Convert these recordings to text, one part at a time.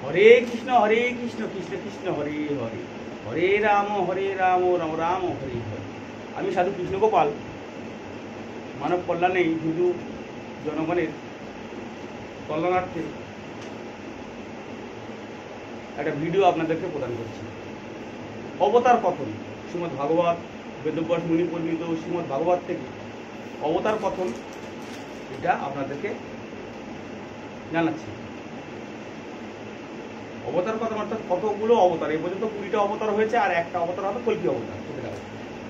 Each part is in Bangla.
হরে কৃষ্ণ কৃষ্ণ কৃষ্ণ হরে হরে, হরে রাম রাম রাম হরে হরে। আমি সাধু কৃষ্ণগোপাল মানব কল্যাণে হিন্দু জনগণের কল্যাণার্থে একটা ভিডিও আপনাদেরকে প্রদান করছি। অবতার কথন, শ্রীমদ্ ভাগবত বেদব্যাস মুনি পণ্ডিত শ্রীমদ্ ভাগবত থেকে অবতার কথন, এটা আপনাদেরকে জানাচ্ছি। অবতার কথা অর্থাৎ কতগুলো অবতার, এই পর্যন্ত 20টা অবতার হয়েছে, আর একটা অবতার হবে কল্কি অবতার।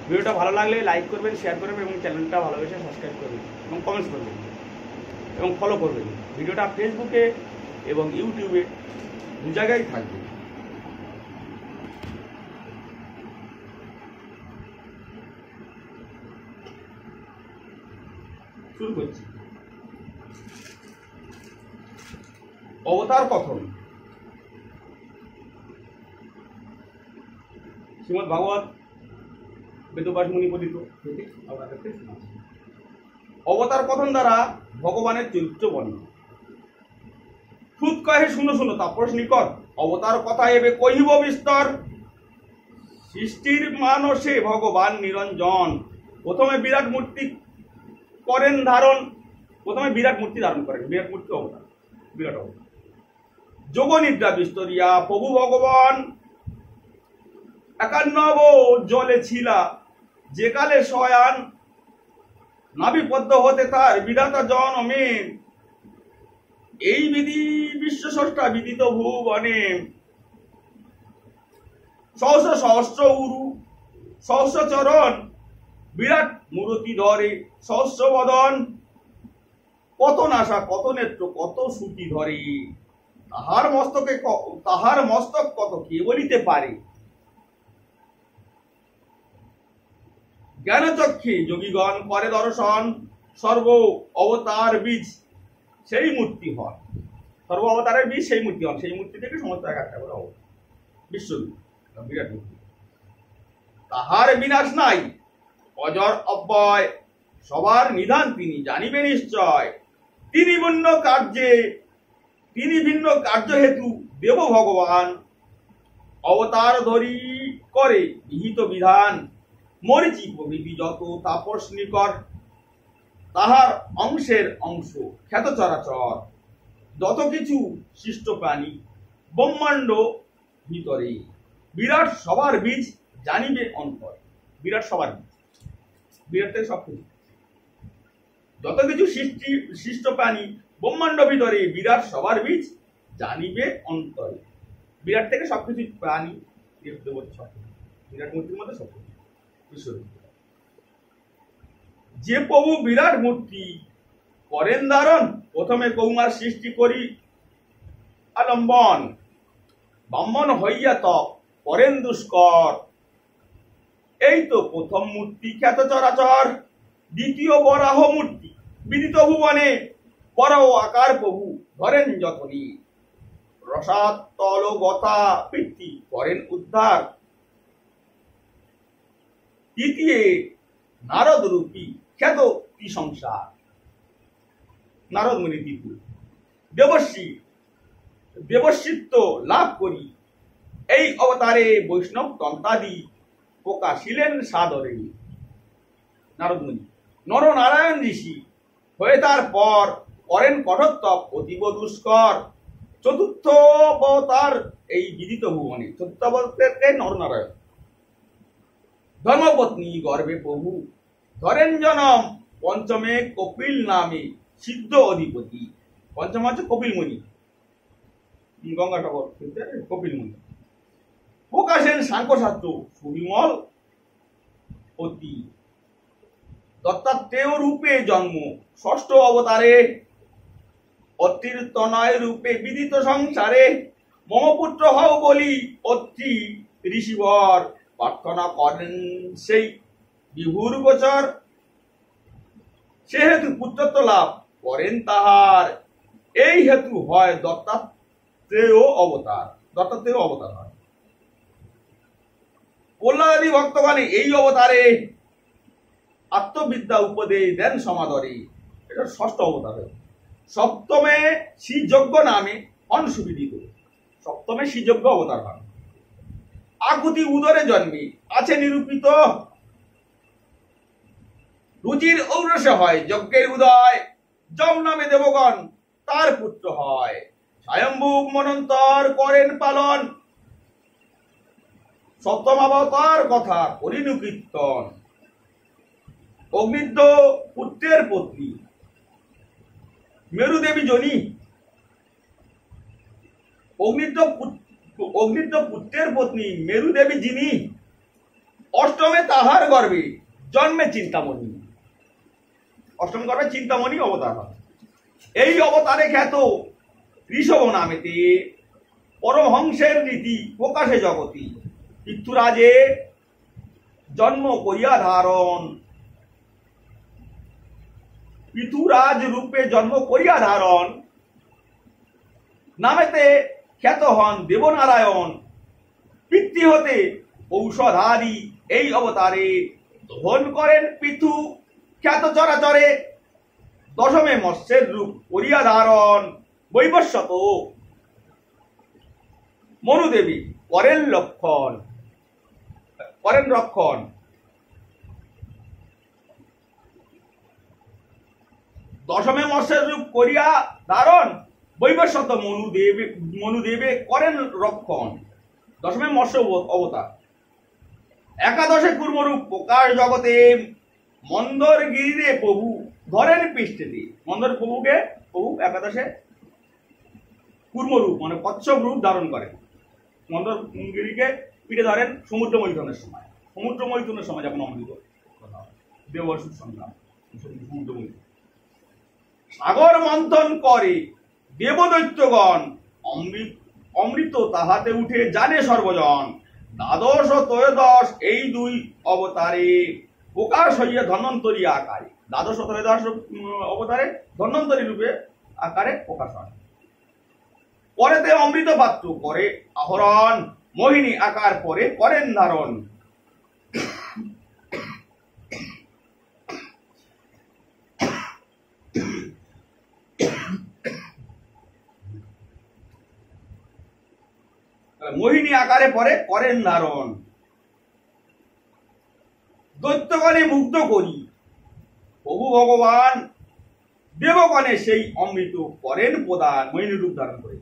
ভিডিওটা ভালো লাগলে লাইক করবেন, শেয়ার করবেন এবং চ্যানেলটা ভালোবেসে সাবস্ক্রাইব করবেন এবং কমেন্টস করবেন এবং ফলো করবেন। ভিডিওটা ফেসবুকে এবং ইউটিউবে দু জায়গায় থাকবে। শুরু করছি। অবতার কথন, শ্রীমদ্ ভাগবত বেদব্যাস মুনি পণ্ডিত থেকে আপনাদেরকে শোনাচ্ছি। অবতার কথন দ্বারা ভগবানের চরিত্র বর্ণনা। সুত কহে শুনো শুনো তাপস নিকট, অবতার কথা এবে কহিব বিস্তর। সৃষ্টির মানসে ভগবান নিরঞ্জন, প্রথমে বিরাট মূর্তি করেন ধারণ। প্রথমে বিরাট মূর্তি ধারণ করেন, বিরাট মূর্তি অবতার, বিরাট অবতার। যোগ নিদ্রা বিস্তরিয়া প্রভু ভগবান, 51 জলে ছিলা যে কালে শয়ান। নাভিপদ্ম হতে তার বিধাতা জনমেন, এই বিধি বিশ্বস্রষ্টা বিদিত ভুবনে। সহস্র সহস্র উরু সহস্র চরণ, বিরাট মূরতি ধরে সহস্র বদন। কত নাসা কত নেত্র কত শ্রুতি ধরে, তাহার মস্তক কত কে বলিতে পারে। জ্ঞানচক্ষে যোগীগণ করে দর্শন, সর্ব অবতার বীজ সেই মূর্তি হন। সর্ব অবতারের বীজ সেই মূর্তি হন, সেই মূর্তি থেকে সমস্ত একটা করে অবতার বিশ্ব বিরাট মূর্তি। তাহার বিনাশ নাই অজর অব্যয়, সবার নিধান তিনি জানিবে নিশ্চয়। তিনি ভিন্ন কার্য হেতু দেব ভগবান, অবতার ধরি করে বিহিত বিধান। মরিচি প্রভৃতি যত তাপস নিকট, তাহার অংশের অংশ খ্যাত চরাচর। যত কিছু সৃষ্ট প্রাণী ব্রহ্মাণ্ড ভিতরে, বিরাট সবার বীজ জানিবে অন্তর। বিরাট সবার বীজ, বিরাট থেকে সব কিছু। যত কিছু সৃষ্ট প্রাণী ব্রহ্মাণ্ড ভিতরে, বিরাট সবার বীজ জানিবে অন্তরে। বিরাট থেকে সবকিছু প্রাণী, বিরাট মূর্তির মধ্যে সবকিছু। যে প্রভু বিরাট মূর্তি করেন ধারণ, প্রথমে কৌমার সৃষ্টি করি আলম্বন। ব্রাহ্মণ হইয়া তপ করেন দুষ্কর, এই তো প্রথম মূর্তি খ্যাত চরাচর। দ্বিতীয় বরাহ মূর্তি বিদিত ভুবনে, বরাহ আকার প্রভু ধরেন যতনি। রসাতল গতা বৃত্তি করেন উদ্ধার। তৃতীয় নারদ রূপী খ্যাত সংসার, নারদ মুনি তৃতীয়। দেবশ্বিত্ব লাভ করি এই অবতারে, বৈষ্ণব তন্ত্রাদি প্রকাশিলেন সাদরে। নারদ মুনি। নরনারায়ণ ঋষি হয়ে তার পর করেন কঠোর তপ অতীব দুষ্কর। চতুর্থ অবতার এই বিদিত ভুবনে, চতুর্থ অবতার নরনারায়ণ। ধর্মপত্নী গর্বে প্রভু ধরেন জনম, পঞ্চমে কপিল নামে সিদ্ধ অধিপতি। পঞ্চম হচ্ছে কপিল মুনি, গঙ্গাসাগর কপিল মুনি। প্রকাশেন সাংখ্যশাস্ত্র সুবিমল অতি। দত্তাত্রেয় রূপে জন্ম ষষ্ঠ অবতারে, অত্রির তনয় রূপে বিদিত সংসারে। মম পুত্র হও বলি অত্রি ঋষিবর, প্রার্থনা করেন সেই বিভুর গোচর। সেহেতু পুত্রত্ব লাভ করেন তাহার, এই হেতু হয় দত্তাত্রেয় অবতার। দত্তাত্রেয় অবতার হয়। প্রহ্লাদাদি ভক্তগণে এই অবতারে আত্মবিদ্যা উপদেশ দেন সমাদরে। এটা ষষ্ঠ অবতার। সপ্তমে শ্রীযজ্ঞ নামে অনসুবিদিত। সপ্তমে শ্রীযজ্ঞ অবতার হন। আকুতি উদরে জন্মে আছে নিরূপিত, রুচির ঔরসে হয় যজ্ঞের উদয়, যম নামে দেবগণ তার পুত্র হয়। স্বয়ম্ভু মনন্তর করেন পালন, সপ্তম অবতার কথা করিনু কীর্তন। অগ্নিদ্য পুত্রের পত্নী মেরুদেবী জনী, অগ্নিদ্য পুত্রের পত্নী মেরুদেবী যিনি, অষ্টমে তাহার গর্ভে জন্মে চিন্তামণি। অষ্টম গর্ভে চিন্তামণি অবতার হয়। এই অবতারে খ্যাত ঋষভ নামেতে পরমহংসের রীতি প্রকাশে জগতি। পৃথ্বরাজে জন্ম করিয়া ধারণ, পৃথুরাজ রূপে জন্ম করিয়া ধারণ, নামেতে খ্যাত হন দেবনারায়ণ। পিতৃ হতে ঔষধাদি এই অবতারে, ধন করেন পৃথু খ্যাত চরাচরে। দশমে মৎস্যের রূপ করিয়া ধারণ, বৈবস্বত মনুদেবী করেন রক্ষণ। দশমে মৎস্যের রূপ করিয়া ধারণ, বৈবস্বত মনুদেবে করেন রক্ষণ। দশমে মৎস্য অবতার। একাদশে কুর্মরূপ প্রকাশ জগতে, মন্দর গিরিরে প্রভু ধরেন পৃষ্ঠেতে। মন্দর প্রভু একাদশে কুর্মরূপ মানে কচ্ছপ রূপ ধারণ করেন। মন্দর গিরিকে পিঠে ধরেন সমুদ্র মৈথুনের সময় যখন অমৃত দেবর্ষুর সংগ্রাম, সমুদ্র মৈথুন। সাগর মন্থন করে দেবদৈত্যগণ, অমৃত তাহাতে উঠে জানে সর্বজন। দ্বাদশ ও ত্রয়োদশ এই দুই অবতারে প্রকাশ হইয়া ধন্বন্তরী আকারে। দ্বাদশ ও ত্রয়োদশ অবতারে ধন্বন্তরী রূপে আকারে প্রকাশ হয়। পরেতে অমৃত পাত্র করে আহরণ, মোহিনী আকার পরে করেন ধারণ। মোহিনী আকারে পরে করেন ধারণ। দৈত্যগণে মুগ্ধ করি প্রভু ভগবান, দেবগণে সেই অমৃত করেন প্রদান। মোহিনী রূপ ধারণ করে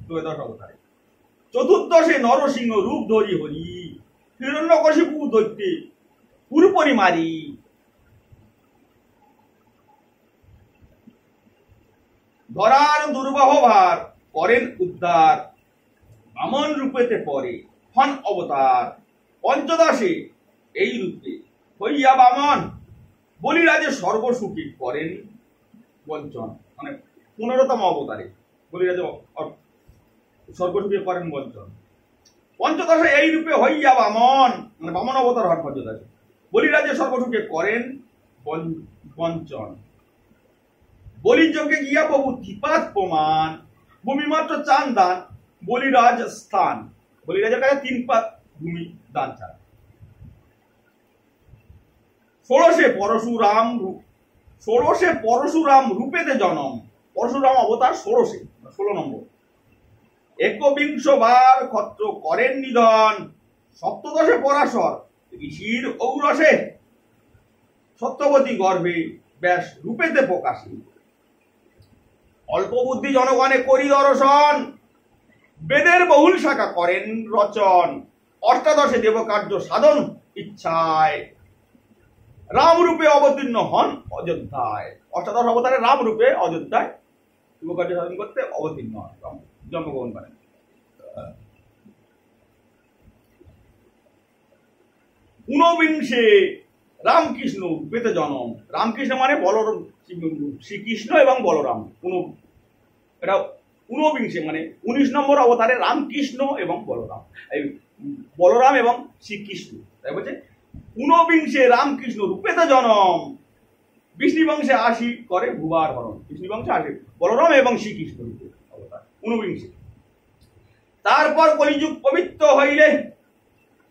ত্রয়োদশ অবতারে। চতুর্দশে নরসিংহ রূপ ধরি হরি, হিরণ্যকশিপু দৈত্যে পুরুপরি মারি। ধরার দুর্বাহ ভার করেন উদ্ধার, বামন রূপেতে পরে হন অবতার। পঞ্চদশে এই রূপে হইয়া বামন, বলিরাজে সর্বসুখী করেন বঞ্চন। মানে 15তম অবতারে বলিরাজে সর্বসুখী করেন বঞ্চন। পঞ্চদশে এই রূপে হইয়া বামন, মানে বামন অবতার হন পঞ্চদশে, বলিরাজে সর্বসুখে করেন বঞ্চন। বলিযজ্ঞে গিয়া প্রভু ত্রিপাদ প্রমাণ, ভূমি মাত্র চান দান বলিরাজ স্থান। বলিরাজের কাছে 3 পাত ভূমি দান চান। ষোড়শে পরশুরাম রূপেতে জনম। পরশুরাম অবতার 16 নম্বর। 21 বার ক্ষত্র করেন নিধন। সপ্তদশে পরাশর ঋষির ঔরসে, সত্যবতী গর্ভে ব্যাস রূপেতে প্রকাশী। অল্প বুদ্ধি জনগণে করি দর্শন, বেদের বহুল শাখা করেন রচন। অষ্টাদশে দেবকার্য সাধন ইচ্ছায়, রাম রূপে অবতীর্ণ হন অযোধ্যায়। অষ্টাদশ অবতারে রাম রূপে অযোধ্যায় দেবকার্য সাধন করতে অবতীর্ণ হন, জন্মগ্রহণ করেন। ঊনবিংশে রামকৃষ্ণ রূপেতে জনম। রামকৃষ্ণ মানে শ্রীকৃষ্ণ এবং বলরাম। এটা ঊনবিংশে মানে 19 নম্বর অবতারে রামকৃষ্ণ এবং বলরাম, বলরাম এবং শ্রীকৃষ্ণ। তাই বলছে ঊনবিংশে রামকৃষ্ণ রূপেতে জনম, বিষ্ণুবংশে 80 করে ভুবার হরণ। বিষ্ণুবংশে 80 বলরাম এবং শ্রীকৃষ্ণ রূপে অবতার 19। তারপর কলিযুগ পবিত্র হইলে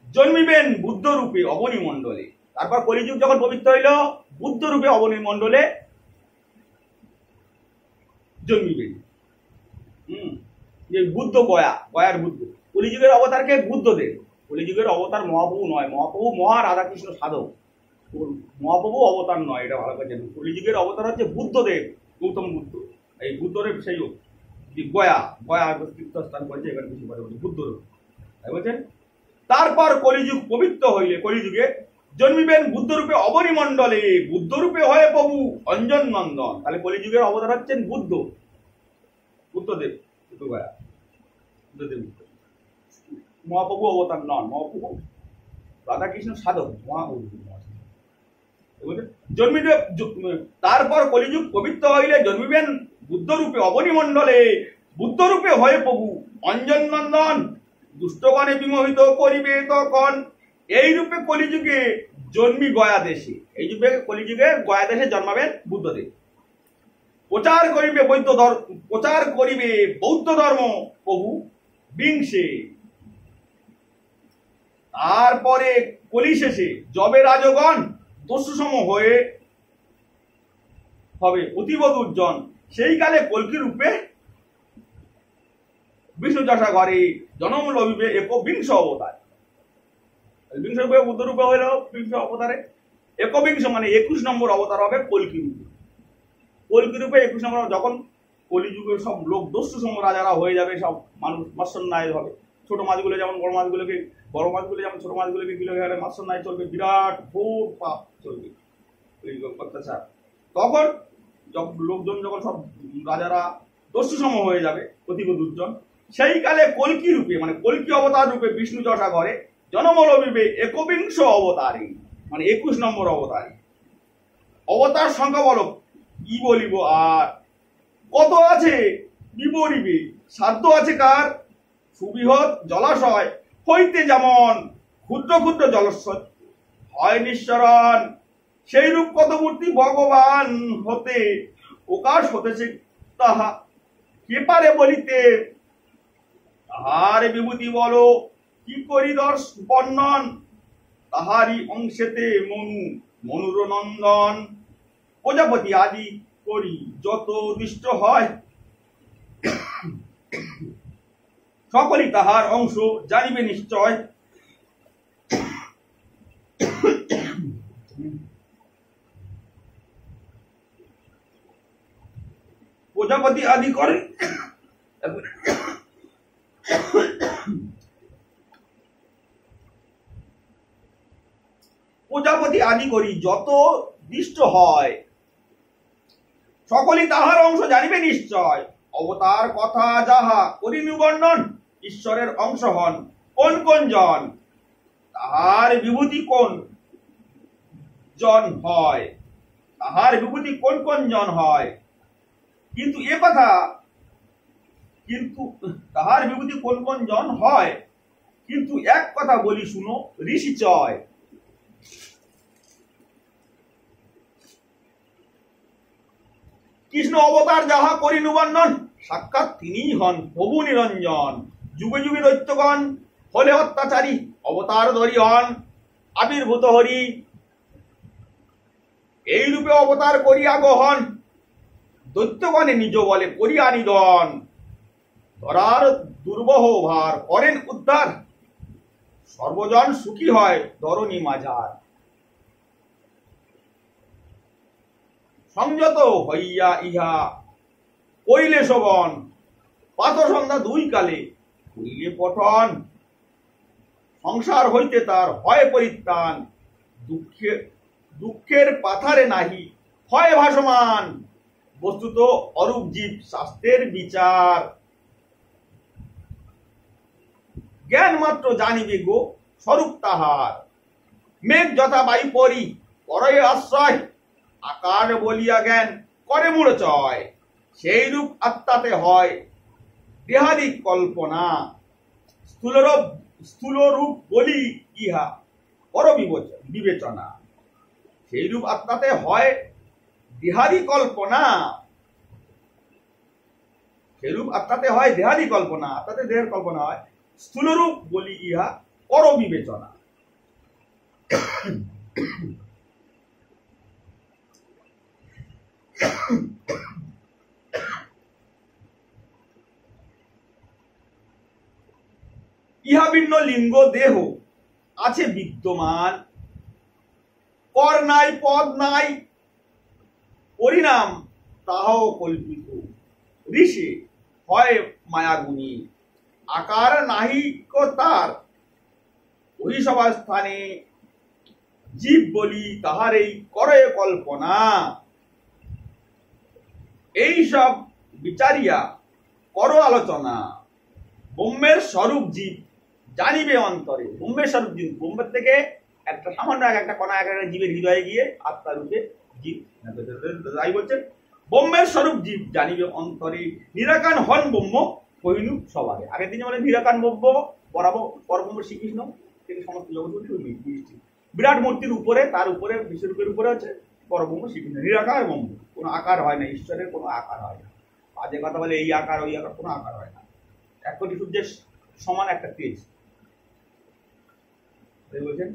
জন্মিবেন বুদ্ধ রূপে অবনী মণ্ডলে। তারপর কলিযুগ যখন পবিত্র হইল, বুদ্ধ রূপে অবনী মণ্ডলে জন্মিবেন। যে বুদ্ধ গয়ার বুদ্ধ, কলিযুগের অবতারকে বুদ্ধদেব। কলিযুগের অবতার মহাপ্রভু নয়, মহাপ্রভু মহা রাধাকৃষ্ণ সাধক, মহাপ্রভু অবতার নয়, এটা ভালো করে জানুন। কলিযুগের অবতার হচ্ছে বুদ্ধদেব, গৌতম বুদ্ধ। এই বুদ্ধদেব সেই গয়া তীর্থস্থান করেছে, এখানে কিছু করে বুদ্ধদেব, তাই বলছেন। তারপর কলিযুগ পবিত্র হইলে, কলিযুগে জন্মিবেন বুদ্ধরূপে অবনিমণ্ডলে, বুদ্ধরূপে হয়ে প্রভু অঞ্জন নন্দন। তাহলে কলিযুগের অবতার হচ্ছেন বুদ্ধদেব, বুদ্ধদেব। মহাপ্রভু অবতার নন, মহাপ্রভু রাধাকৃষ্ণ সাধক, মহাপ্রভু জন্মিবে। তারপর কলিযুগ পবিত্র হইলে জন্মিবেন বুদ্ধরূপে অবনিমণ্ডলে, বুদ্ধরূপে হয়ে প্রভু অঞ্জন নন্দন, দুষ্টগণে বিমোহিত করিবে তখন। এই রূপে কলিযুগে জন্মি গয়া দেশে, এই রূপে কলিযুগে গয়া দেশে জন্মাবেন বুদ্ধদেব। প্রচার করিবে বৌদ্ধ ধর্ম প্রভু বিংশে। তারপরে কলি শেষে যবে রাজগণ দস্যুসম হয়ে হবে অতীব দুর্জন, সেই কালে কল্কি রূপে বিষ্ণু যশা ঘরে জনম লভিবে একবিংশ অবতার। বিংশ রূপে বুদ্ধ রূপে হইল বিংশ অবতারে, একবিংশ মানে 21 নম্বর অবতার হবে কল্কি রূপে। কল্কি রূপে 21 নম্বর, যখন কলিযুগের সব লোক দস্যুসম রাজারা হয়ে যাবে, সব মানুষ মৎস্যন্যায় হবে, ছোট মাছগুলো যেমন বড় মাছগুলোকে যেমন ছোট মাছগুলোকে গিলে মৎস্যন্যায় চলবে, বিরাট ঘোর পাপ চলবে অত্যাচার। তখন লোকজন যখন সব রাজারা দস্যুসম হয়ে যাবে অতীব দুর্জন, সেই কালে কল্কি রূপে মানে কল্কি অবতার রূপে বিষ্ণু যশা ঘরে জনম লভিবে একবিংশ অবতারে, মানে 21 নম্বর অবতারে। অবতার সংখ্যা বলো কি বলিব আর, কত আছে বিবরিবে, সাধ্য আছে কার। সুবৃহৎ জলাশয় হইতে যেমন ক্ষুদ্র ক্ষুদ্র জলস্রোত হয় নিঃসরণ, সেই রূপ কত মূর্তি ভগবান হতে প্রকাশ হতেছে, তাহা কে পারে বলিতে। তাহার বিভূতি বলো কি করি বর্ণন, তাহারই অংশেতে মনুর নন্দন। প্রজাপতি আদি করি যত দৃষ্ট হয়, সকলই তাহার অংশ জানিবে নিশ্চয়। প্রজাপতি আদি করে প্রজাপতি আদি করি যত দৃষ্ট হয়, সকলই তাহার অংশ জানিবে নিশ্চয়। অবতার কথা যাহা করিনু বর্ণন, ঈশ্বরের অংশ হন কোন কোন জন, তাহার বিভূতি কোন জন হয়, তাহার বিভূতি কোন কোন জন হয়। কিন্তু এ কথা, কিন্তু তাহার বিভূতি কোন কোন জন হয়, কিন্তু এক কথা বলি শুনো ঋষি চয়। কৃষ্ণ অবতার যাহা করিনু বর্ণন, সাক্ষাৎ তিনিই হন প্রভু নিরঞ্জন। যুগে যুগে দৈত্যগণ হলে অত্যাচারী, অবতার ধরি হন আবির্ভূত হরি। এই রূপে অবতার করিয়া গহন, দৈত্যগণে নিজ বলে করিয়া নিধন। ধরার দুর্বহ ভার করেন উদ্ধার, সর্বজন সুখী হয় ধরণী মাঝার। সংযত হইয়া ইহা কইলে শোভন, পাথর সন্ধ্যা 2 কালে কইলে পঠন। সংসার হইতে তার হয় পরিত্রাণ, দুঃখের পাথারে নাহি হয় ভাসমান। বস্তুত অরূপ জীব শাস্ত্রের বিচার, জ্ঞান মাত্র জানিবে গো স্বরূপ তাহার। মেঘ যথা বায়ু পরি করে আশ্রয়, আকার বলিয়া জ্ঞান করে মূঢ়চয়। সেই রূপ আত্মাতে হয় দেহাদিক কল্পনা, স্থূল রূপ বলি ইহা পর বিবেচনা। সেই রূপ আত্মাতে হয় দেহাদি কল্পনা, সেই রূপ আত্মাতে হয় দেহাদি কল্পনা, আত্মাতে দেহের কল্পনা হয়। স্থূল রূপ বলি ইহা পর বিবেচনা। ইহা ভিন্ন লিঙ্গ দেহ আছে বিদ্যমান, কর নাই পদ নাই পরিণাম তাহাও কল্পিত, ঋষি হয় মায়াগুণী, আকার নাহি তার ওই সবার স্থানে, জীব বলি তাহারেই করে কল্পনা। এই সব বিচারিয়া করো আলোচনা, ব্রহ্মের স্বরূপ জীব জানিবে অন্তরে। ব্রহ্মের স্বরূপ জীব, ব্রহ্মের থেকে একটা সামান্য একটা কণা একটা জীবের হৃদয়ে গিয়ে আত্মার রূপে জীব তাই বলছেন, ব্রহ্মের স্বরূপ জীব জানিবে অন্তরে, নিরাকার হন ব্রহ্ম কহিনু সবারে। আগের দিনে বলে নিরাকার ব্রহ্ম পরব্রহ্ম শ্রীকৃষ্ণ, তিনি সমস্ত জগৎ বিরাট মূর্তির উপরে, তার উপরে বিশ্বরূপের উপরে হচ্ছে পরব্রহ্ম শ্রীকৃষ্ণ, নিরাকার ব্রহ্ম, কোনো আকার হয় না, ঈশ্বরের কোনো আকার হয় না। আজে কথা বলে এই আকার ওই আকার, কোনো আকার হয় না, এক কোটি সূর্যের সমান একটা তেজ বলছেন।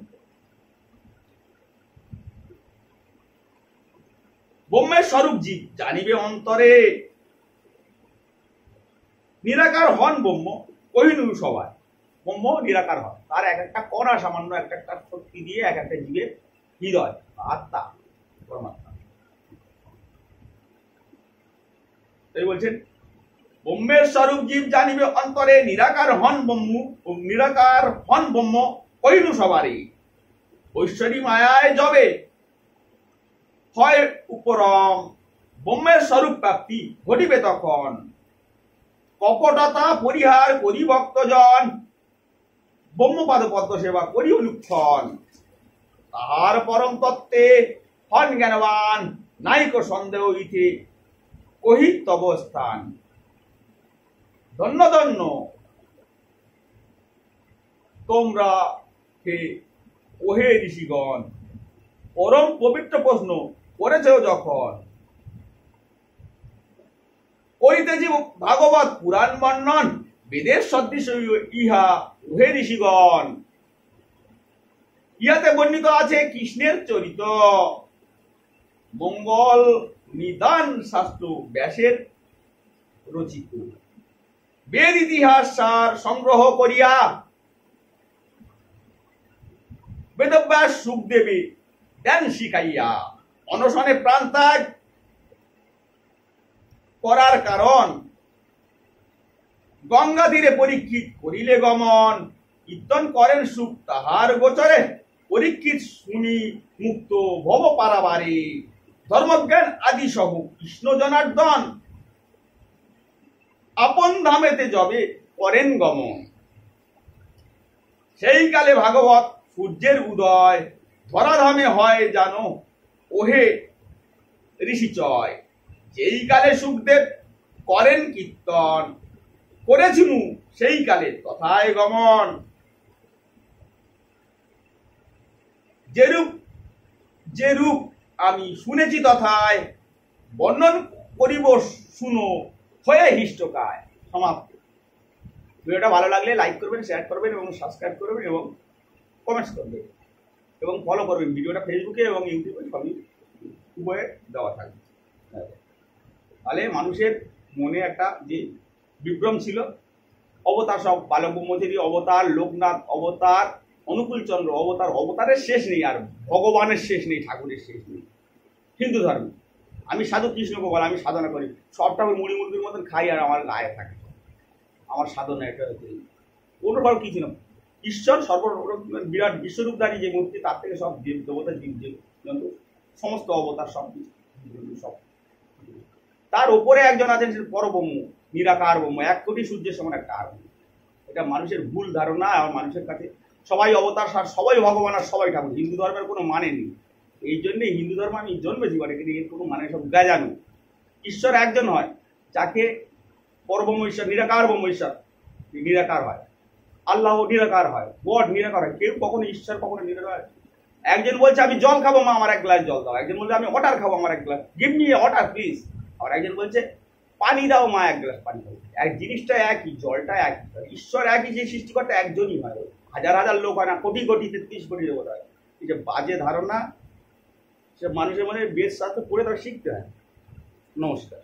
ব্রহ্মের স্বরূপ জীব জানিবে অন্তরে, নিরাকার হন ব্রহ্ম কহিনু সবাই। ব্রহ্ম নিরাকার হয়, তার এক একটা কণা সামান্য একটা একটা শক্তি দিয়ে এক একটা জীবের হৃদয় আত্মা পরমাত্মা। তাই বলছেন ব্রহ্মের স্বরূপ জীব জানিবে অন্তরে, নিরাকার হন ব্রহ্ম কহিনু সবারই। ঐশ্বরী মায়ায় যবে হয় উপরম, ব্রহ্মের স্বরূপ প্রাপ্তি ঘটিবে তখন, কপটতা পরিহার করি ভক্তজন, ব্রহ্মপাদ পদ্ম সেবা করি অনুক্ষণ। তাহার পরম তত্ত্বে হন জ্ঞানবান, নাইক সন্দেহ ইথে কহি তব স্থান। ধন্য ধন্য তোমরা হে ওহে ঋষিগণ, পরম পবিত্র প্রশ্ন করেছ যখন, করিতেছি ভাগবত পুরাণ বর্ণন, বেদের সদৃশ ইহা ওহে ঋষিগণ। ইহাতে বর্ণিত আছে কৃষ্ণের চরিত, মঙ্গল নিদান শাস্ত্র ব্যাসের রচিত, বেদ ইতিহাস সার সংগ্রহ করিয়া বেদব্যাস সুখদেবে দেন শিখাইয়া। অনশনে প্রাণ ত্যাগ করার কারণ, গঙ্গা তীরে পরীক্ষিত করিলে গমন, কীর্তন করেন সুখ তাহার গোচরে, পরীক্ষিত শুনি মুক্ত ভব পারাবারে। ধর্মজ্ঞান আদি সহ কৃষ্ণ জনার্দন, আপন ধামেতে যবে করেন গমন। সেই কালে ভাগবত সূর্যের উদয়, ধরাধামে হয় জানো ওহে ঋষিচয়। যেই কালে সুখদেব করেন কীর্তন, করেছিনু সেই কালে তথায় গমন। যেরূপ আমি শুনেছি তথায়, বর্ণন করিব শুনো হয়ে হিষ্টকায়। সমাপ্ত। ভিডিওটা ভালো লাগলে লাইক করবেন, শেয়ার করবেন এবং সাবস্ক্রাইব করবেন এবং কমেন্টস করবেন এবং ফলো করবেন। ভিডিওটা ফেসবুকে এবং ইউটিউবে সবই উভয়ে দেওয়া থাকবে। তাহলে মানুষের মনে একটা যে বিভ্রম ছিল, অবতার সব বালক ব্রহ্মচারী অবতার, লোকনাথ অবতার, অনুকূল চন্দ্র অবতার, অবতারের শেষ নেই, আর ভগবানের শেষ নেই, ঠাকুরের শেষ নেই। হিন্দু ধর্মে আমি সাধু কৃষ্ণ গোপাল, আমি সাধনা করি, সবটা মুড়ি মুরগির মতন খাই আর আমার গায়ে থাকে, আমার সাধনা এটা হচ্ছে কোনো ভালো কিছু না। ঈশ্বর বিরাট বিশ্বরূপধারী যে মূর্তি, তার থেকে সব দেব দেবতা জীব জন্তু সমস্ত অবতার সব সব, তার উপরে একজন আছেন পরব্রহ্ম, নিরাকার ব্রহ্ম, এক কোটি সূর্যের সমান একটা আগুন। এটা মানুষের ভুল ধারণা, আর মানুষের কাছে সবাই অবতার সার, সবাই ভগবান আর সবাই ঠাকুর। হিন্দু ধর্মের কোনো মানে নেই। এই জন্যই হিন্দু ধর্ম আমি জন্মেছি বলে, কিন্তু এর কোনো মানে সব গাজানো। ঈশ্বর একজন হয়, যাকে পরব্রহ্ম ঈশ্বর, নিরাকার ব্রহ্ম ঈশ্বর নিরাকার হয়, আল্লাহ নিরাকার হয়, গড নিরাকার হয়। কেউ কখনো ঈশ্বর কখনো নিরাকার। একজন বলছে আমি জল খাবো মা, আমার এক গ্লাস জল দাও। একজন বলছে আমি ওয়াটার খাবো, আমার এক glass, give me water please. আর একজন বলছে পানি দাও মা, এক গ্লাস পানি দাও। এক জিনিসটা একই, জলটা একই, ঈশ্বর একই, যে সৃষ্টিকর্তা একজনই হয়, হাজার হাজার লোক হয় না, কোটি কোটি 33 কোটি দেবতা হয়। এই যে বাজে ধারণা, সে মানুষের মনে বেদ শাস্ত্র পড়ে তারা শিখতে হয়। নমস্কার।